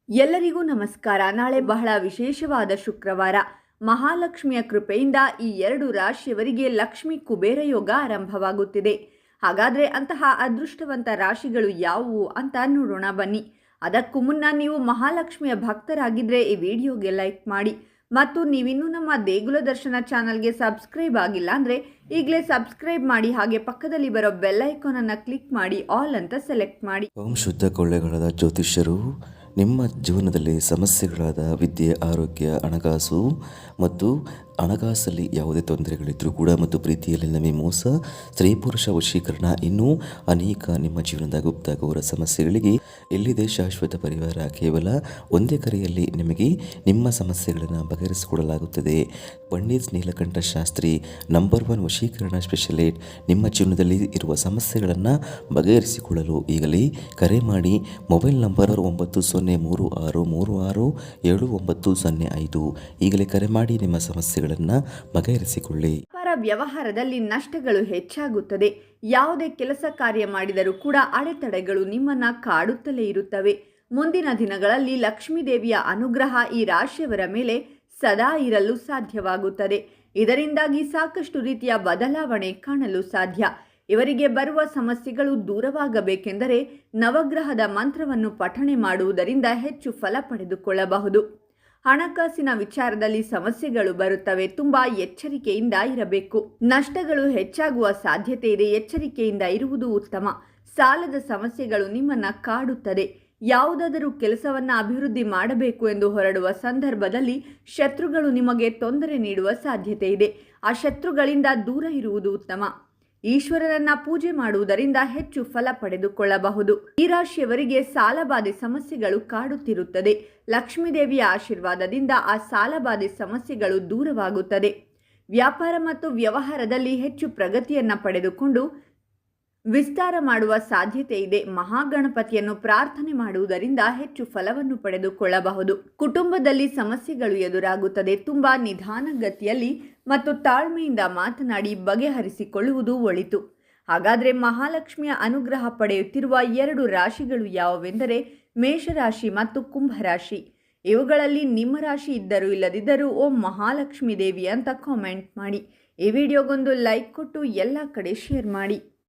ಎಲ್ಲರಿಗೂ ನಮಸ್ಕಾರ. ನಾಳೆ ಬಹಳ ವಿಶೇಷವಾದ ಶುಕ್ರವಾರ. ಮಹಾಲಕ್ಷ್ಮಿಯ ಕೃಪೆಯಿಂದ ಈ ಎರಡು ರಾಶಿಯವರಿಗೆ ಲಕ್ಷ್ಮಿ ಕುಬೇರ ಯೋಗ ಆರಂಭವಾಗುತ್ತಿದೆ. ಹಾಗಾದರೆ ಅಂತಹ ಅದೃಷ್ಟವಂತ ರಾಶಿಗಳು ಯಾವುವು ಅಂತ ನೋಡೋಣ ಬನ್ನಿ. ಅದಕ್ಕೂ ಮುನ್ನ ನೀವು ಮಹಾಲಕ್ಷ್ಮಿಯ ಭಕ್ತರಾಗಿದ್ದರೆ ಈ ವಿಡಿಯೋಗೆ ಲೈಕ್ ಮಾಡಿ ಮತ್ತು ನೀವಿನ್ನೂ ನಮ್ಮ ದೇಗುಲ ದರ್ಶನ ಚಾನಲ್ಗೆ ಸಬ್ಸ್ಕ್ರೈಬ್ ಆಗಿಲ್ಲ ಅಂದರೆ ಈಗಲೇ ಸಬ್ಸ್ಕ್ರೈಬ್ ಮಾಡಿ, ಹಾಗೆ ಪಕ್ಕದಲ್ಲಿ ಬರೋ ಬೆಲ್ ಐಕಾನನ್ನು ಕ್ಲಿಕ್ ಮಾಡಿ ಆಲ್ ಅಂತ ಸೆಲೆಕ್ಟ್ ಮಾಡಿ. ಓಂ ಶುದ್ಧ ಕೊಳ್ಳೆಗಳಾದ ಜ್ಯೋತಿಷ್ಯರು ನಿಮ್ಮ ಜೀವನದಲ್ಲಿ ಸಮಸ್ಯೆಗಳಾದ ವಿದ್ಯೆ, ಆರೋಗ್ಯ, ಹಣಕಾಸು ಮತ್ತು ಹಣಕಾಸಲ್ಲಿ ಯಾವುದೇ ತೊಂದರೆಗಳಿದ್ದರೂ ಕೂಡ ಮತ್ತು ಪ್ರೀತಿಯಲ್ಲಿ ನಮಗೆ ಮೋಸ, ಸ್ತ್ರೀ ಪುರುಷ ವಶೀಕರಣ, ಇನ್ನೂ ಅನೇಕ ನಿಮ್ಮ ಜೀವನದ ಗುಪ್ತ ಘೋರ ಸಮಸ್ಯೆಗಳಿಗೆ ಎಲ್ಲಿದೆ ಶಾಶ್ವತ ಪರಿಹಾರ. ಕೇವಲ ಒಂದೇ ಕರೆಯಲ್ಲಿ ನಿಮಗೆ ನಿಮ್ಮ ಸಮಸ್ಯೆಗಳನ್ನು ಬಗೆಹರಿಸಿಕೊಡಲಾಗುತ್ತದೆ. ಪಂಡಿತ್ ನೀಲಕಂಠ ಶಾಸ್ತ್ರಿ ನಂಬರ್ 1 ವಶೀಕರಣ ಸ್ಪೆಷಲಿಸ್ಟ್. ನಿಮ್ಮ ಜೀವನದಲ್ಲಿ ಇರುವ ಸಮಸ್ಯೆಗಳನ್ನು ಬಗೆಹರಿಸಿಕೊಳ್ಳಲು ಈಗಲೇ ಕರೆ ಮಾಡಿ. Mobile number 9036367905. ಈಗಲೇ ಕರೆ ಮಾಡಿ ನಿಮ್ಮ ಸಮಸ್ಯೆಗಳನ್ನು ಬಗೆಹರಿಸಿಕೊಳ್ಳಿ. ವ್ಯವಹಾರದಲ್ಲಿ ನಷ್ಟಗಳು ಹೆಚ್ಚಾಗುತ್ತದೆ. ಯಾವುದೇ ಕೆಲಸ ಕಾರ್ಯ ಮಾಡಿದರೂ ಕೂಡ ಅಡೆತಡೆಗಳು ನಿಮ್ಮನ್ನ ಕಾಡುತ್ತಲೇ ಇರುತ್ತವೆ. ಮುಂದಿನ ದಿನಗಳಲ್ಲಿ ಲಕ್ಷ್ಮೀ ದೇವಿಯ ಅನುಗ್ರಹ ಈ ರಾಶಿಯವರ ಮೇಲೆ ಸದಾ ಇರಲು ಸಾಧ್ಯವಾಗುತ್ತದೆ. ಇದರಿಂದಾಗಿ ಸಾಕಷ್ಟು ರೀತಿಯ ಬದಲಾವಣೆ ಕಾಣಲು ಸಾಧ್ಯ. ಇವರಿಗೆ ಬರುವ ಸಮಸ್ಯೆಗಳು ದೂರವಾಗಬೇಕೆಂದರೆ ನವಗ್ರಹದ ಮಂತ್ರವನ್ನು ಪಠಣೆ ಮಾಡುವುದರಿಂದ ಹೆಚ್ಚು ಫಲ ಪಡೆದುಕೊಳ್ಳಬಹುದು. ಹಣಕಾಸಿನ ವಿಚಾರದಲ್ಲಿ ಸಮಸ್ಯೆಗಳು ಬರುತ್ತವೆ. ತುಂಬಾ ಎಚ್ಚರಿಕೆಯಿಂದ ಇರಬೇಕು. ನಷ್ಟಗಳು ಹೆಚ್ಚಾಗುವ ಸಾಧ್ಯತೆ ಇದೆ. ಎಚ್ಚರಿಕೆಯಿಂದ ಇರುವುದು ಉತ್ತಮ. ಸಾಲದ ಸಮಸ್ಯೆಗಳು ನಿಮ್ಮನ್ನ ಕಾಡುತ್ತದೆ. ಯಾವುದಾದರೂ ಕೆಲಸವನ್ನ ಅಭಿವೃದ್ಧಿ ಮಾಡಬೇಕು ಎಂದು ಹೊರಡುವ ಸಂದರ್ಭದಲ್ಲಿ ಶತ್ರುಗಳು ನಿಮಗೆ ತೊಂದರೆ ನೀಡುವ ಸಾಧ್ಯತೆ ಇದೆ. ಆ ಶತ್ರುಗಳಿಂದ ದೂರ ಇರುವುದು ಉತ್ತಮ. ಈಶ್ವರನನ್ನ ಪೂಜೆ ಮಾಡುವುದರಿಂದ ಹೆಚ್ಚು ಫಲ ಪಡೆದುಕೊಳ್ಳಬಹುದು. ಈ ರಾಶಿಯವರಿಗೆ ಸಾಲಬಾಧೆ ಸಮಸ್ಯೆಗಳು ಕಾಡುತ್ತಿರುತ್ತದೆ. ಲಕ್ಷ್ಮೀ ದೇವಿಯ ಆಶೀರ್ವಾದದಿಂದ ಆ ಸಾಲಬಾಧೆ ಸಮಸ್ಯೆಗಳು ದೂರವಾಗುತ್ತದೆ. ವ್ಯಾಪಾರ ಮತ್ತು ವ್ಯವಹಾರದಲ್ಲಿ ಹೆಚ್ಚು ಪ್ರಗತಿಯನ್ನ ಪಡೆದುಕೊಂಡು ವಿಸ್ತಾರ ಮಾಡುವ ಸಾಧ್ಯತೆ ಇದೆ. ಮಹಾಗಣಪತಿಯನ್ನು ಪ್ರಾರ್ಥನೆ ಮಾಡುವುದರಿಂದ ಹೆಚ್ಚು ಫಲವನ್ನು ಪಡೆದುಕೊಳ್ಳಬಹುದು. ಕುಟುಂಬದಲ್ಲಿ ಸಮಸ್ಯೆಗಳು ಎದುರಾಗುತ್ತದೆ. ತುಂಬಾ ನಿಧಾನಗತಿಯಲ್ಲಿ ಮತ್ತು ತಾಳ್ಮೆಯಿಂದ ಮಾತನಾಡಿ ಬಗೆಹರಿಸಿಕೊಳ್ಳುವುದು ಒಳಿತು. ಹಾಗಾದರೆ ಮಹಾಲಕ್ಷ್ಮಿಯ ಅನುಗ್ರಹ ಪಡೆಯುತ್ತಿರುವ ಎರಡು ರಾಶಿಗಳು ಯಾವುವೆಂದರೆ ಮೇಷರಾಶಿ ಮತ್ತು ಕುಂಭರಾಶಿ. ಇವುಗಳಲ್ಲಿ ನಿಮ್ಮ ರಾಶಿ ಇದ್ದರೂ ಇಲ್ಲದಿದ್ದರೂ ಓಂ ಮಹಾಲಕ್ಷ್ಮೀ ದೇವಿ ಅಂತ ಕಾಮೆಂಟ್ ಮಾಡಿ. ಈ ವಿಡಿಯೋಗೊಂದು ಲೈಕ್ ಕೊಟ್ಟು ಎಲ್ಲ ಕಡೆ ಶೇರ್ ಮಾಡಿ.